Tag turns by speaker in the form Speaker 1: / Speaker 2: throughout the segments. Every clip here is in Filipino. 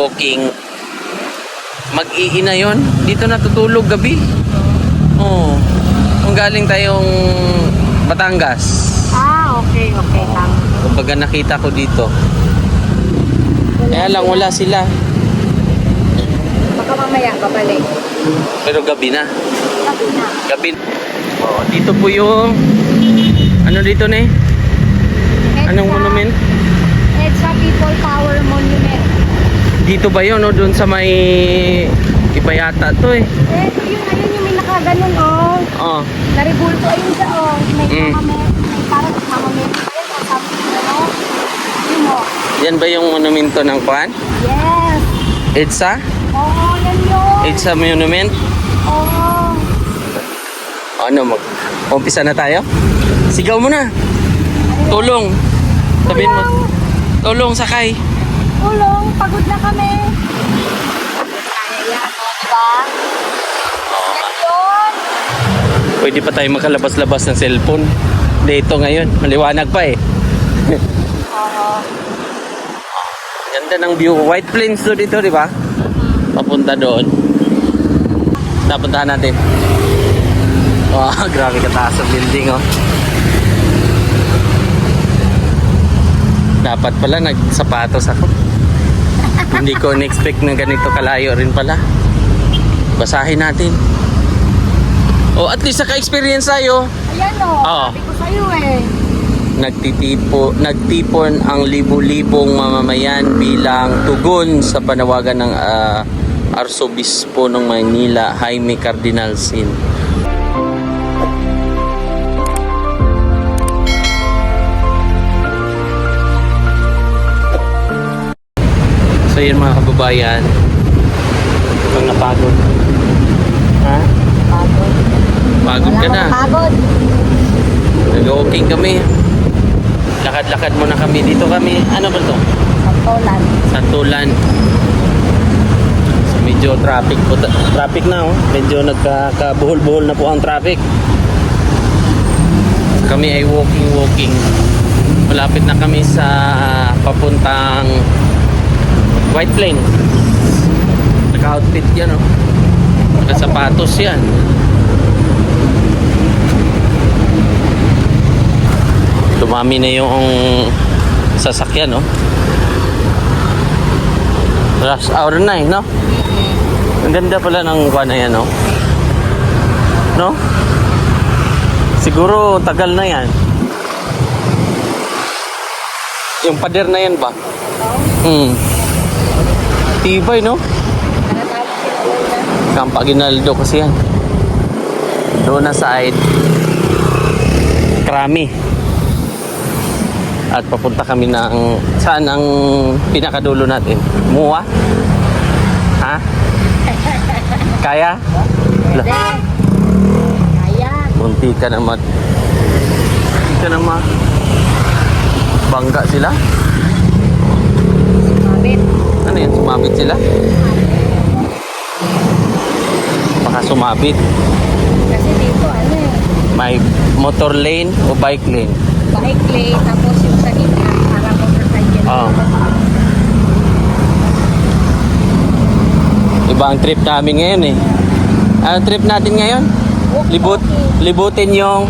Speaker 1: Walking. Mag-iina yon. Dito natutulog gabi. Oo. Kung galing tayong Batangas.
Speaker 2: Okay. Tama.
Speaker 1: Kumbaga nakita ko dito. Kaya lang wala sila.
Speaker 2: Baka mamaya babalik.
Speaker 1: Pero gabi na.
Speaker 2: Gabi na.
Speaker 1: Gabi. Oh, dito po yung ano dito na Anong monument?
Speaker 2: EDSA People Power Monument.
Speaker 1: Dito ba yun, no? Doon sa may iba yata to eh.
Speaker 2: Ito yun, ayun yung may nakaganon, oh.
Speaker 1: Oh.
Speaker 2: Naribulto, ayun siya, oh. May
Speaker 1: Mm.
Speaker 2: may parang mamamit pa rin, oh. Sabi ko, ano? Yun, oh.
Speaker 1: Yan ba yung monumento ng Kwan?
Speaker 2: Yes.
Speaker 1: EDSA?
Speaker 2: Oo, yan yun.
Speaker 1: EDSA monument?
Speaker 2: Oo.
Speaker 1: Ano, umpisa na tayo? Sigaw mo na. Tulong. Sabihin mo. Tulong, sakay.
Speaker 2: Tulong, pagod na kami. Kaya yan, oh, diba? Yan yun.
Speaker 1: Pwede pa tayo makalabas-labas ng cellphone. Dito ngayon, maliwanag pa eh.
Speaker 2: Oo.
Speaker 1: Ganda ng view. White Plains to dito, di ba? Papunta doon. Napuntahan natin. Oh, grabe kataas ang building, oh. Dapat pala nagsapatos ako. Hindi ko in-expect na ganito kalayo rin pala. Basahin natin. Oh, at least naka-experience tayo.
Speaker 2: Ayan, oh.
Speaker 1: Oo.
Speaker 2: Sabi ko sa'yo, eh.
Speaker 1: Nagtipon ang libu-libong mamamayan bilang tugon sa panawagan ng Arsobispo ng Maynila, Jaime Cardinal Sin. So yun mga kababayan, pag napagod. Ha?
Speaker 2: Pagod.
Speaker 1: Pagod ka na.
Speaker 2: Pagod.
Speaker 1: Nag-walking kami. Lakad-lakad muna kami. Dito kami, ano ba to?
Speaker 2: Santolan.
Speaker 1: Santulan. So medyo traffic po. Traffic na oh. Medyo nagkakabuhol-buhol na po ang traffic. Kami ay walking. Malapit na kami sa papuntang White Plains. Naka-outfit yan oh. Naka-sapatos yan. Dumami na yung sasakyan, no? Rush hour na, no? Ang ganda pala ng kuha na yan, no? No? Siguro tagal na yan. Yung pader na yan ba? Tibay, no? Camp Aguinaldo kasi yan. Doon na side. Krami. At papunta kami ng saan ang pinakadulo natin? Mua? Ha? Kaya?
Speaker 2: Kaya.
Speaker 1: Munti ka naman. Bangga sila?
Speaker 2: Sumabit.
Speaker 1: Ano yan? Sumabit sila? Baka sumabit.
Speaker 2: Kasi dito, ano eh.
Speaker 1: May motor lane o bike lane?
Speaker 2: Bike lane, tapos yung sa gitna, para motorcycle.
Speaker 1: Oo. Iba ang trip namin ngayon eh. Ano trip natin ngayon? Libutin yung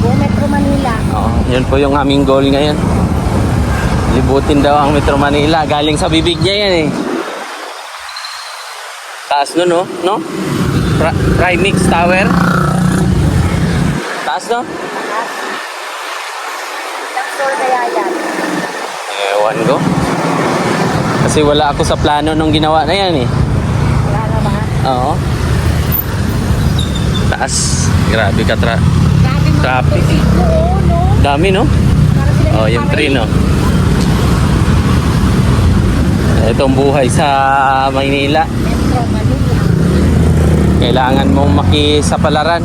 Speaker 2: Buong Metro Manila.
Speaker 1: yun po yung aming goal ngayon. Libutin daw ang Metro Manila. Galing sa bibig niya yan eh. Taas nun, no? No? Primix Tower. Taas, no?
Speaker 2: Store kaya yan.
Speaker 1: Ewan ko. Kasi wala ako sa plano nung ginawa na yan eh.
Speaker 2: Wala na ba?
Speaker 1: Oo. Taas. Grabe ka
Speaker 2: Grabe mga
Speaker 1: Traffic.
Speaker 2: tubig. Oo, no?
Speaker 1: Dami, no?
Speaker 2: Para sila
Speaker 1: Oh, yung train, no? Itong buhay sa Maynila.
Speaker 2: Metro Manila.
Speaker 1: Kailangan mong makisapalaran.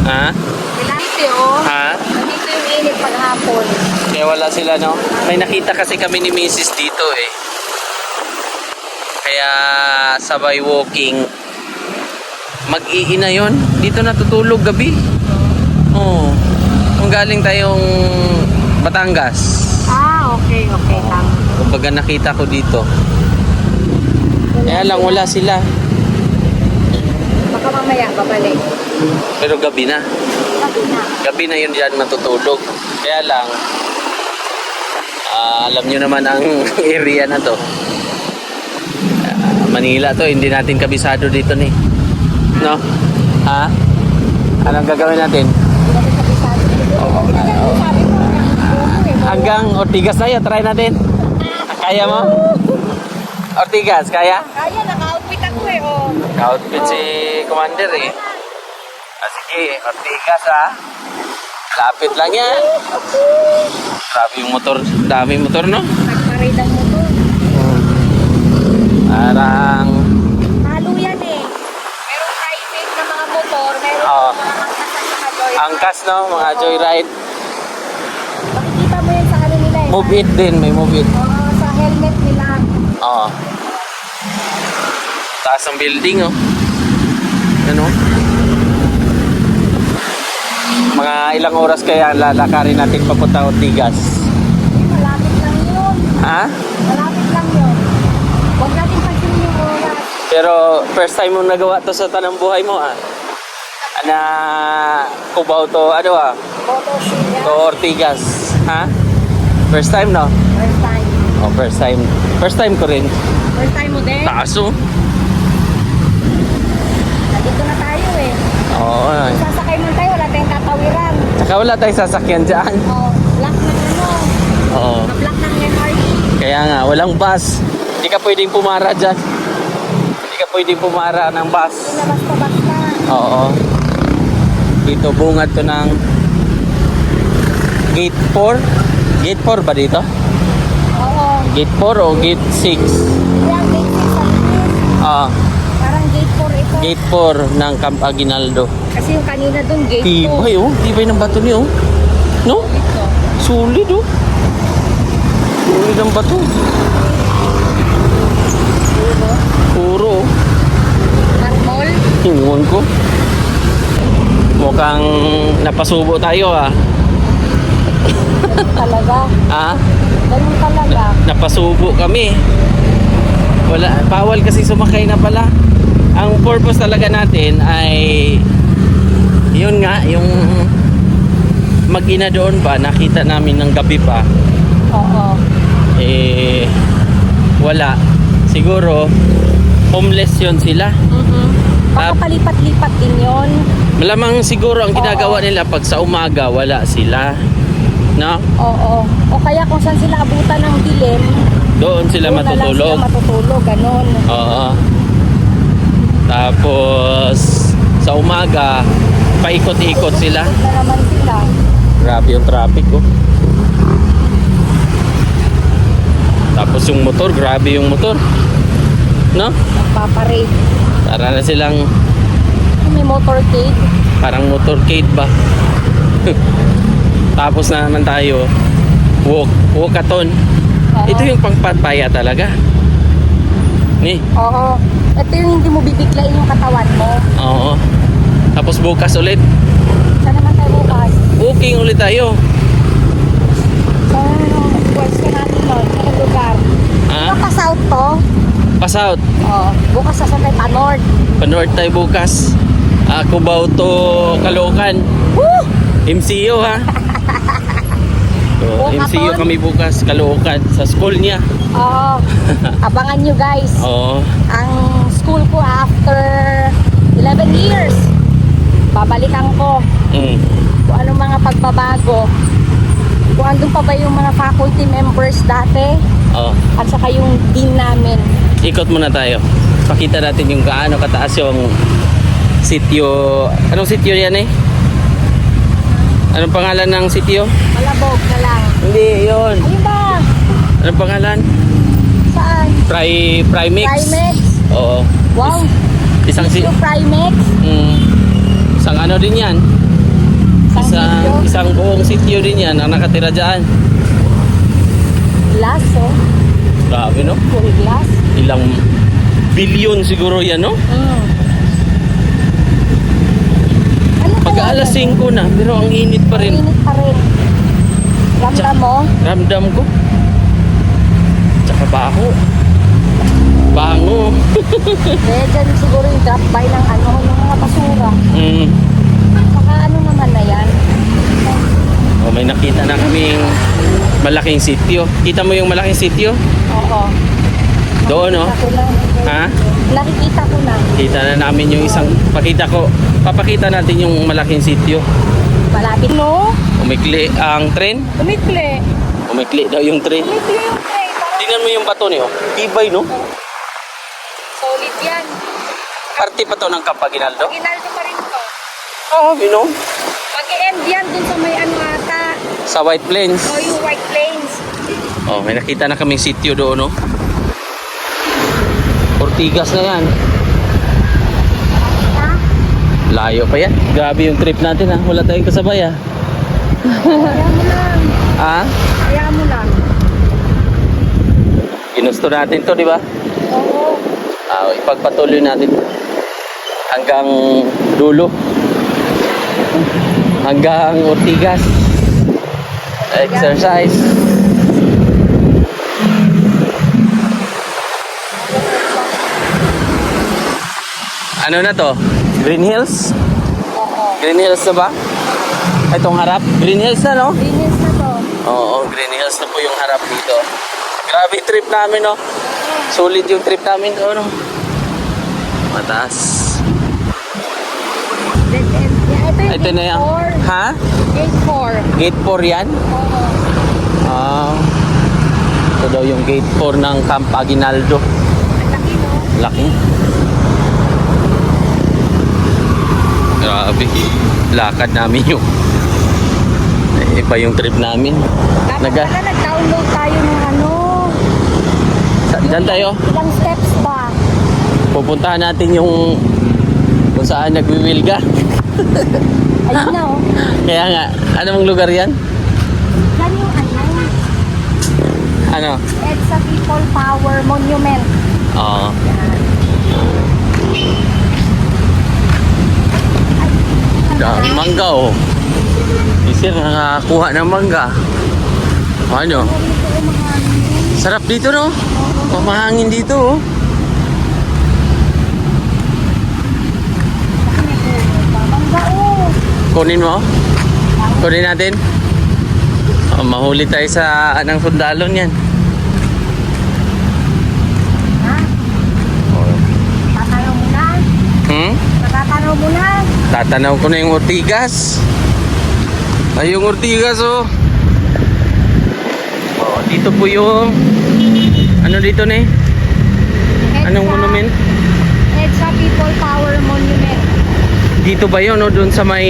Speaker 1: Ha?
Speaker 2: Pilante, oh.
Speaker 1: Ha?
Speaker 2: Nandito yung init paghapon.
Speaker 1: Kaya wala sila, no? May nakita kasi kami ni Mrs. dito, eh. Kaya sabay walking. Mag-iina yon. Dito natutulog gabi. Oo. Kung galing tayong Batangas.
Speaker 2: okay lang.
Speaker 1: Kumbaga nakita ko dito. Kaya lang wala sila.
Speaker 2: Baka mamaya babalik.
Speaker 1: Pero gabi na.
Speaker 2: Sabi na.
Speaker 1: Gabi na yun diyan matutulog. Kaya lang, alam nyo naman ang area na to. Manila to, hindi natin kabisado dito ni. No? Ha? Anong gagawin natin?
Speaker 2: Hindi natin kabisado. Sabi mo,
Speaker 1: Hanggang Ortigas tayo, try natin. Kaya mo? Ortigas, kaya?
Speaker 2: kaya, naka-outfit ako eh, oh.
Speaker 1: Outfit si Commander eh. Sige, Ortigas ha. Lapit lang yan. Grabe yung motor, dami motor no?
Speaker 2: Nagparid ang motor.
Speaker 1: Parang,
Speaker 2: Halo yan eh. Merong private na mga motor, merong
Speaker 1: Oo.
Speaker 2: mga angkasan sa kajoy.
Speaker 1: angkas no, mga joyride.
Speaker 2: Makikita mo yan sa ano nila eh.
Speaker 1: Move it din, may move it.
Speaker 2: Oo, sa helmet nila.
Speaker 1: Oo. Taas ng building oh. Ano? Mga ilang oras kaya lalakarin natin papunta Ortigas?
Speaker 2: Malapit lang yun.
Speaker 1: Ha?
Speaker 2: Malapit lang yun. Huwag natin pansinin yung oras.
Speaker 1: Pero first time mo nagawa to sa tanang buhay mo ah. Ana Cubao to ano ah,
Speaker 2: Photo shoot
Speaker 1: to Ortigas. Ha? First time no?
Speaker 2: First time.
Speaker 1: Oh, first time. First time ko rin.
Speaker 2: First time mo din?
Speaker 1: Taas oh.
Speaker 2: Nandito na tayo eh.
Speaker 1: Oo.
Speaker 2: Sasakay mo tayo, wala tayong katawiran.
Speaker 1: Saka wala tayong sasakyan dyan.
Speaker 2: Oh, block ng ano.
Speaker 1: Oo.
Speaker 2: Na-block ng MRT.
Speaker 1: Kaya nga, walang bus. Hindi ka pwedeng pumara dyan. Hindi ka pwedeng pumara ng bus.
Speaker 2: Hindi na basta-basta.
Speaker 1: Oo. Dito bungad to ng Gate 4. Gate 4 ba dito?
Speaker 2: Oo.
Speaker 1: Gate 4 o Gate 6?
Speaker 2: Kaya gate 6 ang please.
Speaker 1: Ah,
Speaker 2: Parang gate 4 ito.
Speaker 1: Gate 4 ng Camp Aguinaldo.
Speaker 2: Kasi yung kanina dun, gate 2.
Speaker 1: Tibay oh. Tibay ng bato niyo oh. No?
Speaker 2: Dito.
Speaker 1: Solid oh. Solid ang bato.
Speaker 2: Dito.
Speaker 1: Puro oh.
Speaker 2: Marmol.
Speaker 1: Hingon ko. Mukhang napasubo tayo ah.
Speaker 2: Talaga.
Speaker 1: Ah?
Speaker 2: Ganun talaga.
Speaker 1: Napasubo kami. Wala, bawal kasi sumakay na pala. Ang purpose talaga natin ay yun nga, yung mag-ina doon ba, nakita namin ng gabi pa,
Speaker 2: Oo.
Speaker 1: eh wala. Siguro homeless yun sila.
Speaker 2: Baka palipat-lipat din yun.
Speaker 1: Malamang siguro ang ginagawa nila pag sa umaga wala sila. No?
Speaker 2: Oo. O kaya kung saan sila abutan ng dilim,
Speaker 1: Doon sila
Speaker 2: doon na lang
Speaker 1: matutulog.
Speaker 2: sila matutulog. Ganun.
Speaker 1: Oo. Tapos sa umaga paikot-ikot sila.
Speaker 2: Ikot na naman sila.
Speaker 1: Grabe yung traffic oh. Tapos yung motor, grabe yung motor. No?
Speaker 2: Nagpaparade.
Speaker 1: Para na silang
Speaker 2: May motorcade.
Speaker 1: parang motorcade ba? Tapos na naman tayo walkathon.
Speaker 2: Oo.
Speaker 1: Ito yung pangpatpaya talaga. Ni,
Speaker 2: Oo. Ito yung hindi mo bibiglain yung katawan mo.
Speaker 1: oo. Tapos bukas ulit.
Speaker 2: Saan naman tayo bukas?
Speaker 1: Walking ulit tayo.
Speaker 2: Saan yung pwesto natin nun? Saan lugar?
Speaker 1: Ha?
Speaker 2: Ano ka south to?
Speaker 1: Pass out.
Speaker 2: Oo. Bukas sa tayo pa north.
Speaker 1: Pa-north tayo bukas. Cubao to Caloocan.
Speaker 2: Woo!
Speaker 1: MCU ha. So,
Speaker 2: Walkathon.
Speaker 1: MCU kami bukas, Caloocan, sa school niya.
Speaker 2: Oo. Abangan nyo guys.
Speaker 1: Oo.
Speaker 2: Ang school ko after 11 years. Babalikan ko
Speaker 1: Mm.
Speaker 2: kung anong mga pagbabago. Kung andun pa ba yung mga faculty members dati
Speaker 1: Oh.
Speaker 2: at saka yung dean namin.
Speaker 1: Ikot muna tayo. Pakita natin yung gaano kataas yung sitio. Anong sitio yan eh? Anong pangalan ng sitio?
Speaker 2: Malabog na lang.
Speaker 1: Hindi, yun.
Speaker 2: Ayun ba?
Speaker 1: Anong pangalan?
Speaker 2: Saan?
Speaker 1: Primix?
Speaker 2: Primex?
Speaker 1: Oo.
Speaker 2: Wow.
Speaker 1: Isang
Speaker 2: Sitio Primex?
Speaker 1: isang ano din yan.
Speaker 2: Isang
Speaker 1: Isang buong sitio din yan ang nakatira dyan.
Speaker 2: glass, oh.
Speaker 1: Grabe no?
Speaker 2: Full glass.
Speaker 1: Ilang bilyon siguro yan no?
Speaker 2: Ano
Speaker 1: Pag
Speaker 2: kaya
Speaker 1: alas
Speaker 2: yun?
Speaker 1: 5 na, pero ang init pa rin.
Speaker 2: Mainit pa rin. Ramdam mo?
Speaker 1: Ramdam ko. Mabaho. Bango.
Speaker 2: Eh, dyan siguro yung drop by ng ano, yung mga basura.
Speaker 1: Mm.
Speaker 2: Saka ano naman na yan.
Speaker 1: Oh, may nakita na kaming malaking sitio. Kita mo yung malaking sitio?
Speaker 2: Oo.
Speaker 1: Doon, no?
Speaker 2: Nakita ko lang.
Speaker 1: Ha?
Speaker 2: Nakikita ko na.
Speaker 1: Kita na namin yung isang papakita natin yung malaking sitio.
Speaker 2: Malapit, no?
Speaker 1: Umikli ang tren.
Speaker 2: Umikli.
Speaker 1: Umikli daw yung tren.
Speaker 2: Umikli yung tray. Parang
Speaker 1: Tingnan mo yung bato niyo. Tibay, no?
Speaker 2: solid yan.
Speaker 1: Parte pa to ng Campaginaldo.
Speaker 2: Ginaldo pa rin to.
Speaker 1: Oo, you know.
Speaker 2: Mag-e-end yan dun sa may ano ata.
Speaker 1: Sa White Plains.
Speaker 2: O yung White Plains.
Speaker 1: Oh, may nakita na kaming sitio doon, no? Ortigas na yan.
Speaker 2: Ha?
Speaker 1: Layo pa yan. Grabe yung trip natin, ha? Wala tayong kasabay, ha?
Speaker 2: Kaya mo lang.
Speaker 1: Ha?
Speaker 2: Kaya mo lang.
Speaker 1: Ginusto natin to, di ba?
Speaker 2: Oo.
Speaker 1: Ipagpatuloy natin hanggang dulo. Hanggang Ortigas. Exercise. Ano na to? Green Hills?
Speaker 2: Oo.
Speaker 1: Green Hills na ba? Itong harap? Green Hills na, no?
Speaker 2: Linis na to.
Speaker 1: Oo, Green Hills na po yung harap dito. Grabe yung trip namin, no? Solid yung trip namin doon, no? Mataas.
Speaker 2: Dead end. Yeah, ito
Speaker 1: Ito
Speaker 2: yung
Speaker 1: na yan. Ha?
Speaker 2: Gate 4.
Speaker 1: Gate 4 yan?
Speaker 2: Oo.
Speaker 1: Ito daw yung gate 4 ng Camp Aguinaldo.
Speaker 2: Ang laki, no?
Speaker 1: Laki. Grabe. Lakad namin yung iba yung trip namin.
Speaker 2: Dapat pala nag-download tayo ng ano.
Speaker 1: Diyan tayo.
Speaker 2: Ilang steps ba?
Speaker 1: Pupuntahan natin yung kung saan nagwiwilga.
Speaker 2: Ayun na, oh.
Speaker 1: Kaya nga, anong lugar yan?
Speaker 2: Yan yung ano.
Speaker 1: Ano?
Speaker 2: EDSA People Power Monument.
Speaker 1: Oo. Daming mangga, oh. Si Sir nakakuha ng mangga. Ano? Sarap dito, no? Pamahangin dito, oh.
Speaker 2: Mangga, oh.
Speaker 1: Kunin mo? Kunin natin? Oh, mahuli tayo sa anang sundalon yan.
Speaker 2: Ha? Tatanaw mo na.
Speaker 1: Hmm?
Speaker 2: Tatanaw mo na.
Speaker 1: Tatanaw ko na yung Ortigas. Ay, yung Ortigas, oh. Oh, dito po yung ano dito, ne? Anong monument?
Speaker 2: EDSA People Power Monument.
Speaker 1: Dito ba yun, no? Doon sa may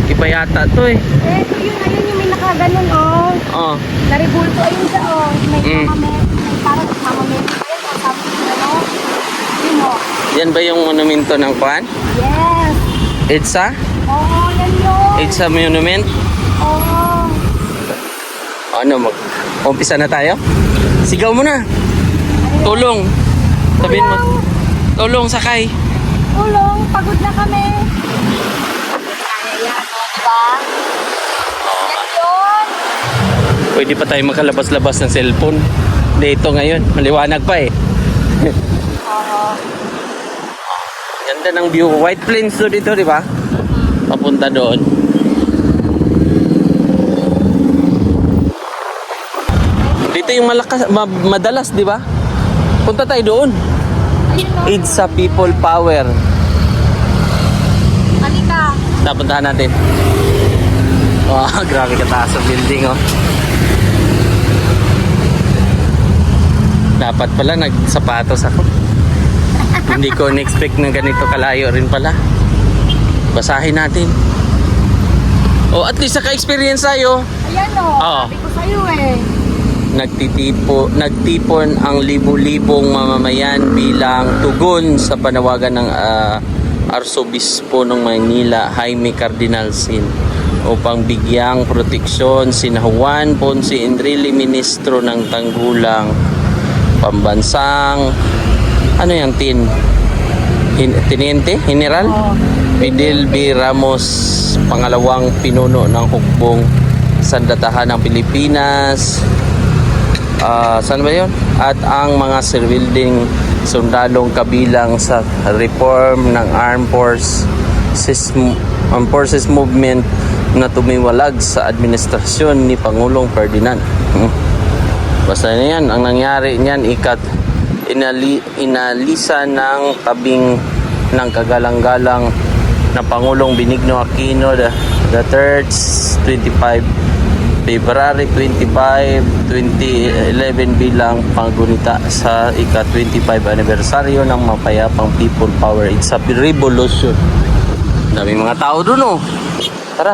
Speaker 1: iba yata to, eh.
Speaker 2: Ito yun, ayun yung may nakaganon, oh.
Speaker 1: Oh.
Speaker 2: Naribulto, ayun siya, oh. May
Speaker 1: Mm.
Speaker 2: may parang mamamit. Ayun, oh, sabi ko, ano? Yun, oh.
Speaker 1: Yan ba yung monumento ng Kwan?
Speaker 2: Yes.
Speaker 1: EDSA?
Speaker 2: Oo, yan yun.
Speaker 1: EDSA monument?
Speaker 2: Oo.
Speaker 1: Ano, mag-umpisa na tayo? Sigaw mo na. Tulong. Sabihin mo. Tulong, sakay.
Speaker 2: Tulong, pagod na kami. Kaya yan, oh, diba? Yan yun.
Speaker 1: Pwede pa tayo makalabas-labas ng cellphone. Dito ngayon, maliwanag pa eh.
Speaker 2: Oo.
Speaker 1: Ganda ng view. White Plains to dito, di ba? Papunta doon. Dito yung madalas, di ba? Punta tayo doon.
Speaker 2: Ayun, oh.
Speaker 1: EDSA People Power.
Speaker 2: Halika.
Speaker 1: Napuntahan natin. Oh, grabe kataas ang building, oh. Dapat pala nagsapatos ako. Hindi ko in-expect na ganito kalayo rin pala. Basahin natin. Oh, at least naka-experience tayo.
Speaker 2: Ayan, oh.
Speaker 1: Oo.
Speaker 2: Sabi ko sa'yo, eh.
Speaker 1: Nagtipon ang libu-libong mamamayan bilang tugon sa panawagan ng Arsobispo ng Maynila, Jaime Cardinal Sin, upang bigyang proteksyon sina Juan Ponce Enrile, Ministro ng Tanggulang, Pambansang Teniente General Fidel B. Ramos, pangalawang pinuno ng hukbong sandatahan ng Pilipinas, saan ba yun? At ang mga servilding sundalong kabilang sa reform ng Armed Forces Movement na tumiwalag sa administrasyon ni Pangulong Ferdinand. Basta na yan, ang nangyari niyan inalisa ng tabing ng kagalang-galang na Pangulong Benigno Aquino the 3rd 25 February 25, 2011 bilang panggunita sa ika-25 anibersaryo ng mapayapang People Power. It's a revolution. Daming mga tao dun, oh. Tara.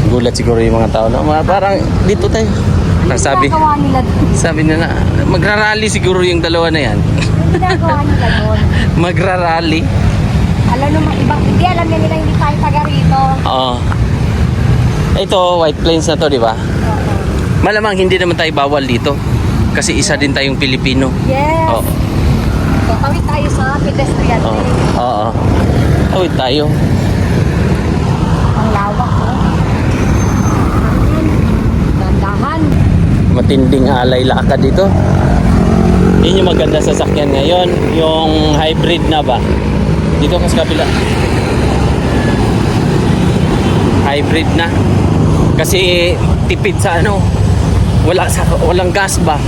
Speaker 1: Gulat siguro yung mga tao, no? Parang dito tayo. Sabi,
Speaker 2: Ginagawa nila doon.
Speaker 1: sabi nila, magrarally siguro yung dalawa na yan.
Speaker 2: Yung ginagawa nila doon.
Speaker 1: Magrarally.
Speaker 2: Alam naman, ibang, hindi alam na nila hindi tayo taga rito.
Speaker 1: Oo. Ito, White Plains na to, di ba?
Speaker 2: Oo.
Speaker 1: Malamang hindi naman tayo bawal dito. Kasi isa din tayong Pilipino.
Speaker 2: Yes.
Speaker 1: Oo.
Speaker 2: So, tawid tayo sa pedestrian
Speaker 1: Oo.
Speaker 2: lane.
Speaker 1: Oo. Tawid tayo.
Speaker 2: Ang lawak, oh. Dandahan.
Speaker 1: Matinding alay lakad dito. Yun yung maganda sa sakyan ngayon. Yung hybrid na ba? Dito ka sa kapila. Hybrid na. Kasi tipid sa ano. Walang gas ba?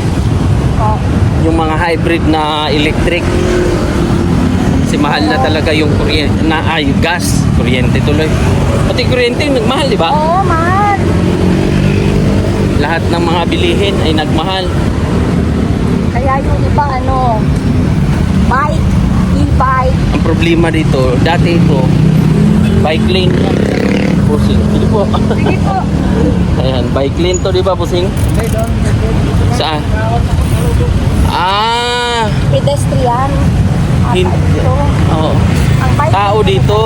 Speaker 2: Oh.
Speaker 1: Yung mga hybrid na electric. Kasi mahal na talaga yung kuryente na gas. Kuryente tuloy. Pati kuryente nagmahal, di ba?
Speaker 2: Oo, mahal.
Speaker 1: Lahat ng mga bilihin ay nagmahal.
Speaker 2: Kaya yung iba, ano, bike, e-bike.
Speaker 1: Ang problema dito, dati ito, bike lane na. Pusing. Sige po.
Speaker 2: Sige po.
Speaker 1: Ayan, bike lane to, di ba, Pusing? Saan? Ah,
Speaker 2: Pedestrian.
Speaker 1: Hindi.
Speaker 2: Ito.
Speaker 1: oo.
Speaker 2: Ang bike
Speaker 1: Tao
Speaker 2: lane,
Speaker 1: dito.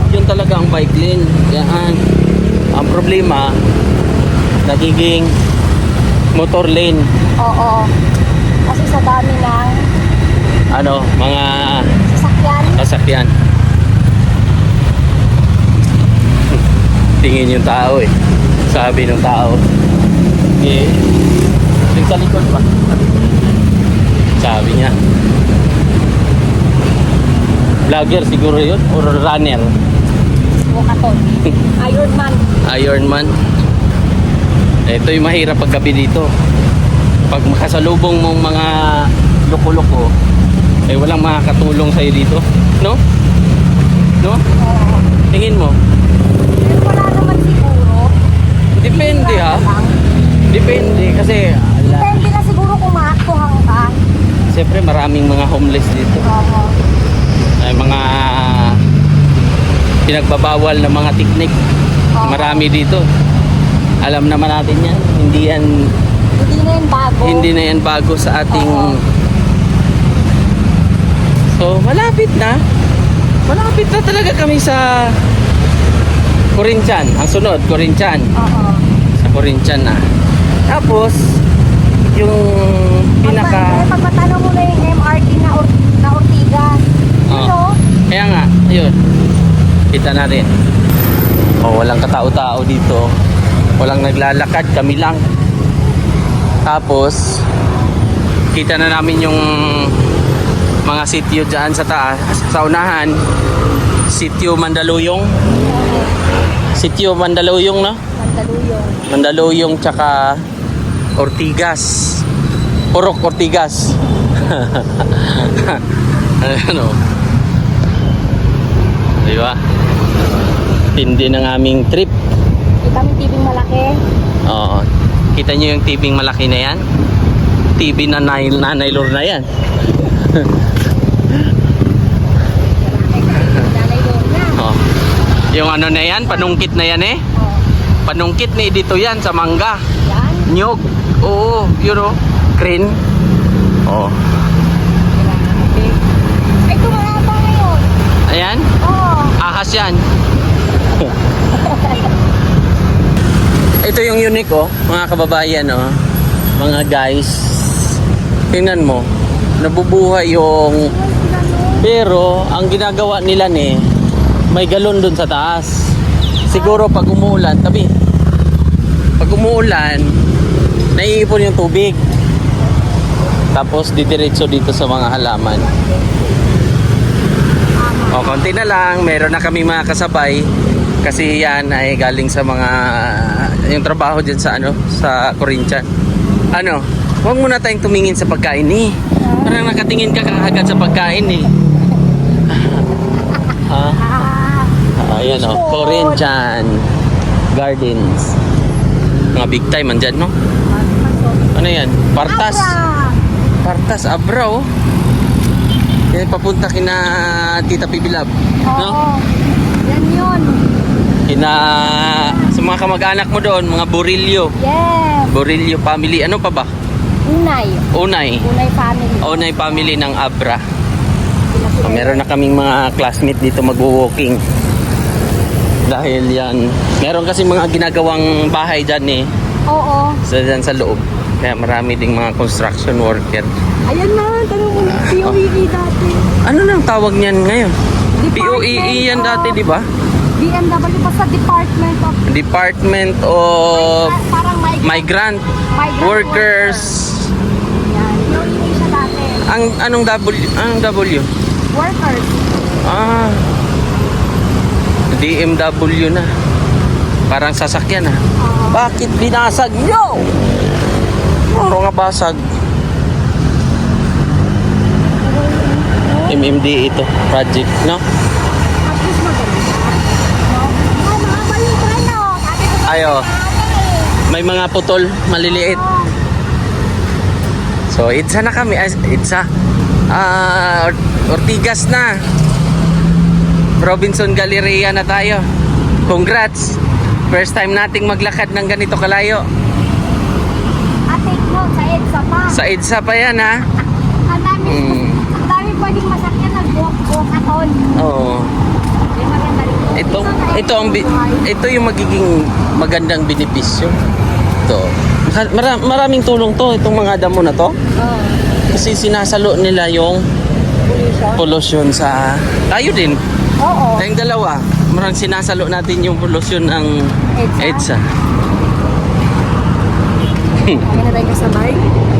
Speaker 1: Yun talaga ang bike lane. Yan. Ang problema, nagiging motor lane.
Speaker 2: Oo. Kasi sa dami ng
Speaker 1: Ano, mga
Speaker 2: sasakyan.
Speaker 1: sasakyan. Tingin yung tao eh. Sabi ng tao. Eh, yung sa likod pa. Sabi niya. Vlogger siguro yun? Or runner?
Speaker 2: Bukaton. Ironman.
Speaker 1: Ironman. Ito yung mahirap paggabi dito. Pag makasalubong mong mga loko-loko, eh walang makakatulong sa'yo dito. No? No?
Speaker 2: Oo.
Speaker 1: Tingin mo?
Speaker 2: Pero wala naman siguro.
Speaker 1: Depende ha.
Speaker 2: Lang.
Speaker 1: Depende kasi
Speaker 2: Depende na siguro kung maaktuhan ka.
Speaker 1: siyempre maraming mga homeless dito.
Speaker 2: Oo.
Speaker 1: Ay mga pinagbabawal na mga teknik.
Speaker 2: Oo.
Speaker 1: Marami dito. Alam naman natin yan. Hindi yan
Speaker 2: Hindi na yan bago.
Speaker 1: hindi na yan bago sa ating
Speaker 2: Oo.
Speaker 1: So malapit na. Malapit na talaga kami sa Corinthian. Ang sunod, Corinthian.
Speaker 2: Oo.
Speaker 1: Sa Corinthian na. Tapos yung pinaka
Speaker 2: Pagpatanong mo na yung MRT na Ortigas.
Speaker 1: Oo.
Speaker 2: Ano?
Speaker 1: Kaya nga, ayun. Kita natin. Oh, walang katao-tao dito. Walang naglalakad, kami lang. Tapos kita na namin yung mga sitio dyan sa taas, sa unahan. Sitio Mandaluyong. Sitio Mandaluyong, no?
Speaker 2: Mandaluyong.
Speaker 1: Mandaluyong tsaka Ortigas. Purok Ortigas. Ano? Di ba? Tindi ng aming trip.
Speaker 2: Kita mo yung tibing malaki.
Speaker 1: Oo. Kita nyo yung tibing malaki na yan? TV na Nanay Lorna yan.
Speaker 2: Nanay Lorna.
Speaker 1: Oo. Yung ano na yan, panungkit na yan eh.
Speaker 2: Oh.
Speaker 1: Panungkit ni dito yan sa mangga.
Speaker 2: Yan.
Speaker 1: Nyog. Oo, yun o. Crane. Oo.
Speaker 2: Grabe. Ay, tumahaba ngayon.
Speaker 1: Ayan.
Speaker 2: Oo.
Speaker 1: Ahas yan. Ito yung unique oh, mga kababayan oh. Mga guys. Tingnan mo. Nabubuhay yung pero ang ginagawa nila ni may galon dun sa taas. Siguro pag umuulan, tabi. Pag umuulan, naiipon yung tubig. Tapos didiretso dito sa mga halaman. O, konti na lang. Meron na kami mga kasabay. Kasi yan ay galing sa mga yung trabaho dyan sa sa Corinthian. Huwag muna tayong tumingin sa pagkain eh. Parang nakatingin ka agad sa pagkain eh. Ha? Ayan o, Corinthian Gardens. Mga big time andyan, no? Ano yan? Partas. Partas, Abra oh. Yan, papunta kina Tita Pibilab. No?
Speaker 2: Oo. Yan yun.
Speaker 1: Kina sa mga kamag-anak mo doon, mga Borillo.
Speaker 2: Yes.
Speaker 1: Borillo family. Ano pa ba?
Speaker 2: Unay.
Speaker 1: Unay.
Speaker 2: Unay family.
Speaker 1: Unay family ng Abra. Meron na kaming mga classmate dito mag-walking. Dahil yan, meron kasi mga ginagawang bahay dyan eh.
Speaker 2: Oo.
Speaker 1: Dyan sa loob. Kaya marami ding mga construction worker.
Speaker 2: Ayan na, tanong mo, POEE dati.
Speaker 1: Ano nang tawag niyan ngayon?
Speaker 2: Department
Speaker 1: POEE yan dati, di ba?
Speaker 2: BMW basta
Speaker 1: Department of
Speaker 2: parang
Speaker 1: Migrant Workers.
Speaker 2: Yan, POEE siya dati.
Speaker 1: Anong W?
Speaker 2: Workers.
Speaker 1: Ah, DMW na. Parang sasakyan na. Bakit binasag nyo? Ano nga basag? MMD ito, project, no?
Speaker 2: At least maganda. No? Ay, mga balikan, no? Sabi ko sa
Speaker 1: Ayo,
Speaker 2: ate.
Speaker 1: may mga putol, maliliit. So, itsa na kami. Itsa. Ortigas na. Robinson Galleria na tayo. Congrats. First time nating maglakad ng ganito kalayo.
Speaker 2: At take note, sa EDSA pa.
Speaker 1: Sa EDSA pa yan, ha?
Speaker 2: Ang dami pwedeng masakyan ng walk-a-thon.
Speaker 1: Oo.
Speaker 2: May maganda rin.
Speaker 1: Ito yung magiging magandang benepisyo. Ito. Maraming tulong to, itong mga damo na to.
Speaker 2: Oo.
Speaker 1: Kasi sinasalo nila yung pollution sa tayo din.
Speaker 2: Oo.
Speaker 1: Tayong dalawa, marang sinasalo natin yung pollution ng EDSA.
Speaker 2: May na tayo kasabay.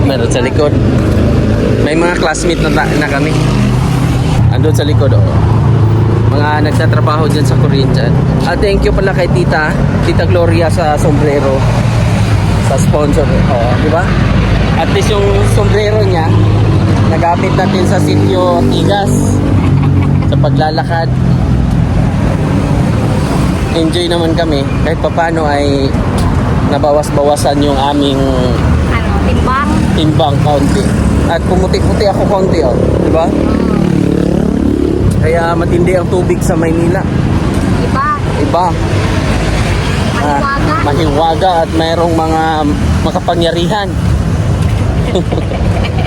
Speaker 1: Meron sa likod. May mga classmate na kami. Andun sa likod, oh. Mga nagtatrabaho dyan sa Corinthian. Thank you pala kay Tita Gloria sa sombrero. Sa sponsor. Oh, di ba? At least yung sombrero niya, nagamit natin sa sitio Tigas. Sa paglalakad. Enjoy naman kami. Kahit papano ay nabawas-bawasan yung aming
Speaker 2: Timbang.
Speaker 1: timbang kaunti. At pumuti-puti ako kaunti, oh. Di ba? Kaya matindi ang tubig sa Maynila. Iba.
Speaker 2: Mahiwaga.
Speaker 1: Mahiwaga at mayroong mga makapangyarihan.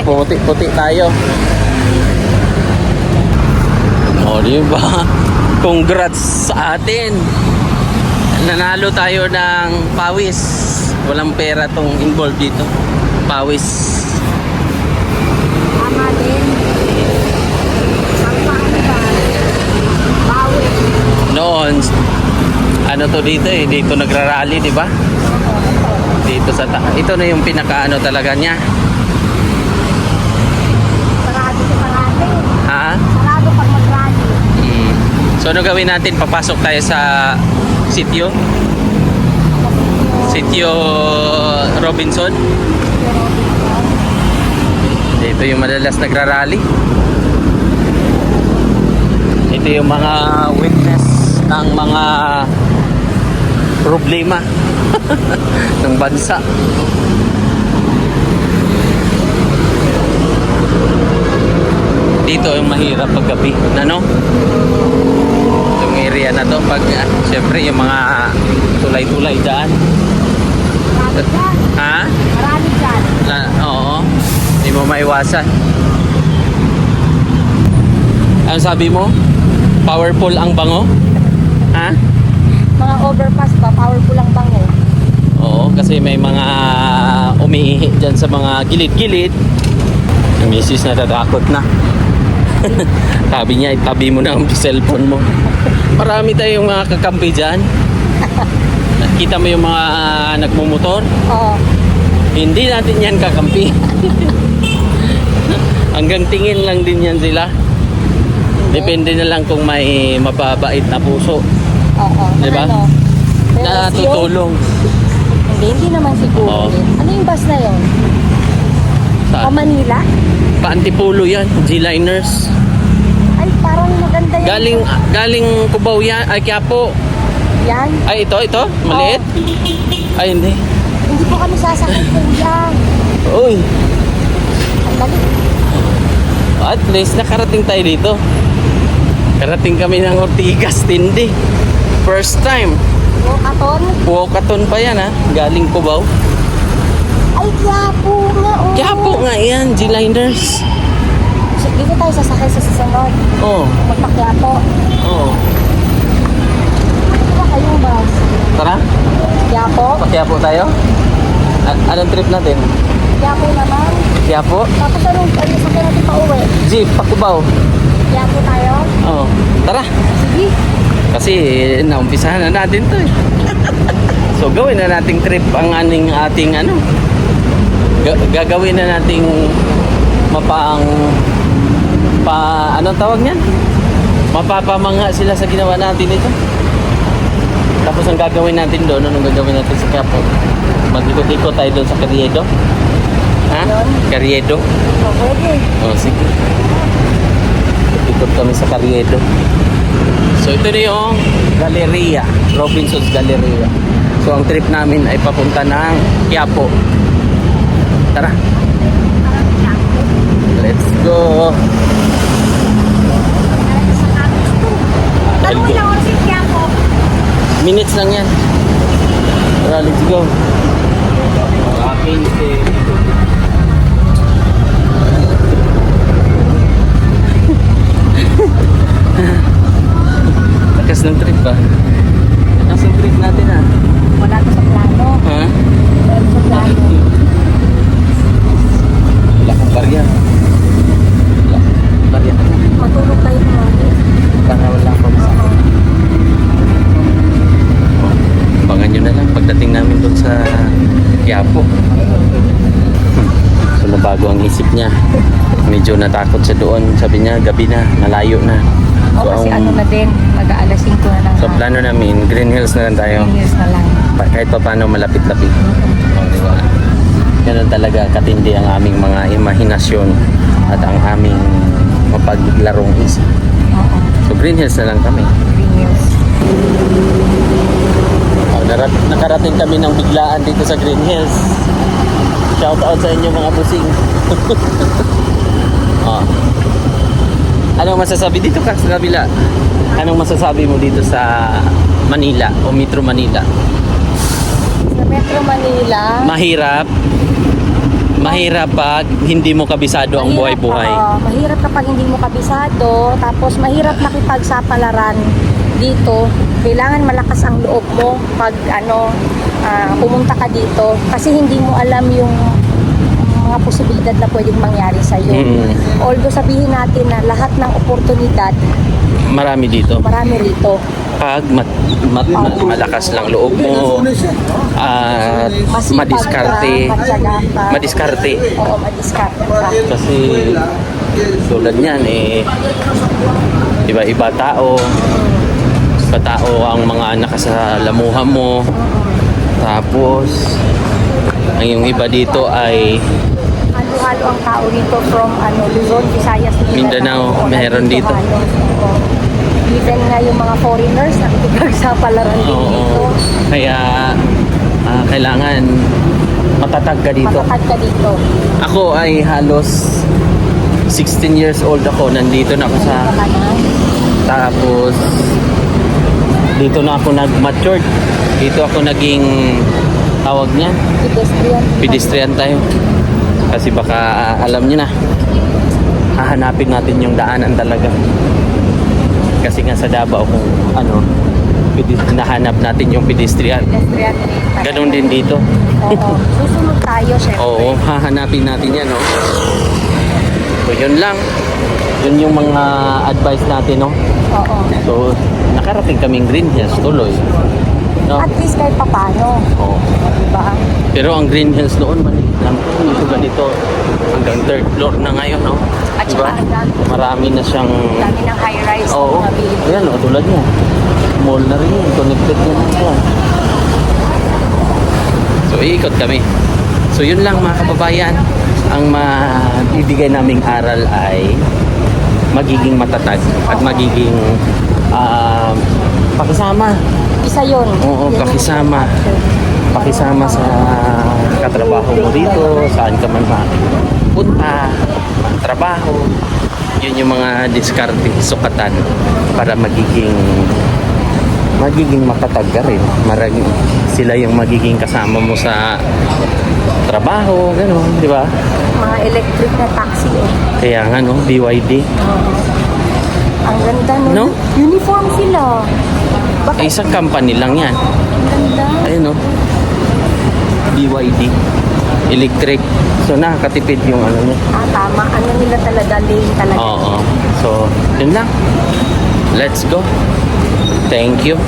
Speaker 1: Puti-puti tayo. O, di ba? Congrats sa atin. Nanalo tayo ng pawis. Walang pera tong involved dito. Pawis.
Speaker 2: Tama din. Tama ba? Bawi.
Speaker 1: Noon, ano to dito eh, dito nagrarally, di ba? Dito sa ito na yung pinakaano talaga niya.
Speaker 2: Sarado sa parate.
Speaker 1: Ha?
Speaker 2: Sarado pag mag-rally.
Speaker 1: So ano gawin natin? Papasok tayo sa sitio? Sitio Robinson. Dito yung madalas nagrarally. Ito yung mga witness ng mga problema ng bansa. Dito yung mahirap paggabi, ano? Itong area na to pag syempre yung mga tulay-tulay dyan.
Speaker 2: Marami dyan.
Speaker 1: Ha?
Speaker 2: Marami dyan.
Speaker 1: Oo. Hindi mo maiwasan. Ano sabi mo? Powerful ang bango? Ha?
Speaker 2: Mga overpass ba? Powerful ang bango.
Speaker 1: Oo, kasi may mga umiihi dyan sa mga gilid-gilid. Si misis natatakot na. Sabi niya, itabi mo na ang cellphone mo. Marami tayong mga kakampi dyan. Kita mo yung mga nagmumotor?
Speaker 2: Oo.
Speaker 1: Hindi natin yan kakampi. Hanggang tingin lang din yan sila. Depende na lang kung may mababait na puso
Speaker 2: Oo.
Speaker 1: Diba?
Speaker 2: Ano?
Speaker 1: na
Speaker 2: Pero
Speaker 1: tutulong.
Speaker 2: hindi naman siguro.
Speaker 1: Oo.
Speaker 2: Ano yung bus na yun?
Speaker 1: Sa
Speaker 2: Manila?
Speaker 1: Paantipulo yan, G-Liners.
Speaker 2: Ay, parang maganda yan.
Speaker 1: Galing Cubao yan, ay Quiapo.
Speaker 2: Yan.
Speaker 1: Ay ito, maliit. Ay hindi.
Speaker 2: Hindi po kami sasakay po yan.
Speaker 1: Uy,
Speaker 2: Ang dali.
Speaker 1: at least nakarating tayo dito. Karating kami ng Ortigas, tindi. First time.
Speaker 2: O, katon.
Speaker 1: Walkathon pa yan ha, galing Cubao.
Speaker 2: Ay, Quiapo nga. Oh.
Speaker 1: Quiapo nga yan, G-Liners.
Speaker 2: Dito tayo sasakay sa susunod.
Speaker 1: Oh,
Speaker 2: Magpa-Quiapo.
Speaker 1: oh.
Speaker 2: Ano ba kayong bus?
Speaker 1: Tara,
Speaker 2: Quiapo?
Speaker 1: pa-Quiapo tayo. Anong trip natin?
Speaker 2: Quiapo naman.
Speaker 1: Quiapo?
Speaker 2: Tapos anong sasakyan natin pa uwi?
Speaker 1: Jeep, pa Cubao.
Speaker 2: Quiapo tayo?
Speaker 1: Oh, tara.
Speaker 2: Sige.
Speaker 1: Kasi naumpisahan na natin to eh. So gawin na nating trip ang ating ano. Gagawin na nating anong tawag niyan? Mapapamangha sila sa ginawa natin ito. Tapos ang gagawin natin doon, anong gagawin natin sa Quiapo? Mag-ikot-ikot tayo doon sa Carriedo. Ha?
Speaker 2: Yun.
Speaker 1: Carriedo?
Speaker 2: O, pwede.
Speaker 1: Oh, sige. Ikot kami sa Carriedo. So ito na yung Galleria, Robinson's Galleria. So ang trip namin ay papunta ng Quiapo. Tara. Let's go.
Speaker 2: Tanong ilang oras yung Quiapo?
Speaker 1: Minutes lang yan. Tara, let's go. Aking lakas ng trip ba? Lakas ng trip natin ha.
Speaker 2: Wala to sa plano.
Speaker 1: Ha?
Speaker 2: Wala to sa plano.
Speaker 1: Wala kang barya. Wala kang barya.
Speaker 2: Matulog tayo mga.
Speaker 1: Para wala akong masakit. Abangan nyo na lang pagdating namin doon sa Quiapo. So nabago ang isip niya. Medyo natakot siya doon. Sabi niya gabi na, malayo na.
Speaker 2: O kasi ano na din, mag-aalas 5 na lang.
Speaker 1: So plano namin, Green Hills na lang tayo.
Speaker 2: Years na lang.
Speaker 1: Kahit pa paano malapit-lapit. Oh, di ba? Ganun talaga katindi ang aming mga imahinasyon at ang aming mapaglarong isip.
Speaker 2: Oo.
Speaker 1: So Green Hills na lang kami.
Speaker 2: 3 years.
Speaker 1: Oh, nakarating kami ng biglaan dito sa Green Hills. Shout out sa inyo mga busing. Oh. Anong masasabi dito ka sa kabila? Anong masasabi mo dito sa Manila o Metro Manila?
Speaker 2: Sa Metro Manila,
Speaker 1: Mahirap pag hindi mo kabisado ang buhay-buhay.
Speaker 2: Mahirap kapag hindi mo kabisado, tapos mahirap makipagsapalaran dito. Kailangan malakas ang loob mo pag pumunta ka dito kasi hindi mo alam yung mga posibilidad na pwedeng mangyari sa iyo. Although sabihin natin na lahat ng oportunidad
Speaker 1: Marami dito.
Speaker 2: marami rito.
Speaker 1: Pag malakas lang loob mo at
Speaker 2: Masipag
Speaker 1: madiskarte.
Speaker 2: ka, matyaga ka.
Speaker 1: Madiskarte.
Speaker 2: Oo, madiskarte ka.
Speaker 1: Kasi tulad niyan iba-iba tao. Iba tao ang mga nakasalamuhan mo. Tapos ang yung iba dito ay
Speaker 2: Halo-halo ang tao dito from Luzon, Visayas,
Speaker 1: Mindanao, meron dito.
Speaker 2: Oo. Even nga yung mga foreigners nakikipagsapalaran din
Speaker 1: oo.
Speaker 2: dito.
Speaker 1: Kaya kailangan matatag ka dito.
Speaker 2: Matatag ka dito.
Speaker 1: Ako ay halos 16 years old ako. Nandito na ako sa...
Speaker 2: Baka na.
Speaker 1: Tapos dito na ako nag-matured. Dito ako naging tawag niyan. Pedestrian tayo. Kasi baka alam niyo na. Hahanapin natin yung daanan talaga. Kasi nga sa Davao kung nahanap natin yung pedestrian.
Speaker 2: Pedestrian.
Speaker 1: Ganon din dito.
Speaker 2: Oo. Susunod tayo, syempre.
Speaker 1: Oo, hahanapin natin yan, no? So, yun lang. Yun yung mga advice natin, no?
Speaker 2: Oo.
Speaker 1: So, nakarating kaming Green Hills tuloy. No?
Speaker 2: At least kahit papano.
Speaker 1: Oo.
Speaker 2: Diba?
Speaker 1: Pero ang Green Hills noon, maliit lang po. Ito ganito, hanggang third floor na ngayon, no?
Speaker 2: At
Speaker 1: Diba?
Speaker 2: saka ang dami,
Speaker 1: Marami na siyang...
Speaker 2: dami ng high-rise na
Speaker 1: Oo.
Speaker 2: mga building.
Speaker 1: Ayan, o, tulad niya. Mall na rin yun. Connected na rin yan. So, iikot kami. So, yun lang mga kababayan. Ang mabibigay naming aral ay magiging matatag at magiging pakisama.
Speaker 2: Isa yun.
Speaker 1: Oo,
Speaker 2: Yun yung
Speaker 1: pakisama.
Speaker 2: importante.
Speaker 1: Pakisama sa katrabaho mo dito, saan ka man mapunta, trabaho. Yun yung mga diskarte, sukatan para magiging matatag ka rin. Marami, sila yung magiging kasama mo sa trabaho, gano'n, di ba?
Speaker 2: Mga electric na taxi eh.
Speaker 1: Kaya nga, no, BYD.
Speaker 2: Ang ganda
Speaker 1: No?
Speaker 2: Uniform sila.
Speaker 1: Ay, isang company lang yan.
Speaker 2: Ang ganda.
Speaker 1: Ayun, no? BYD. Electric. So, nakakatipid yung ano niya.
Speaker 2: Tama. Ano nila talaga, lane talaga.
Speaker 1: Oo. So, yun lang. Let's go. Thank you.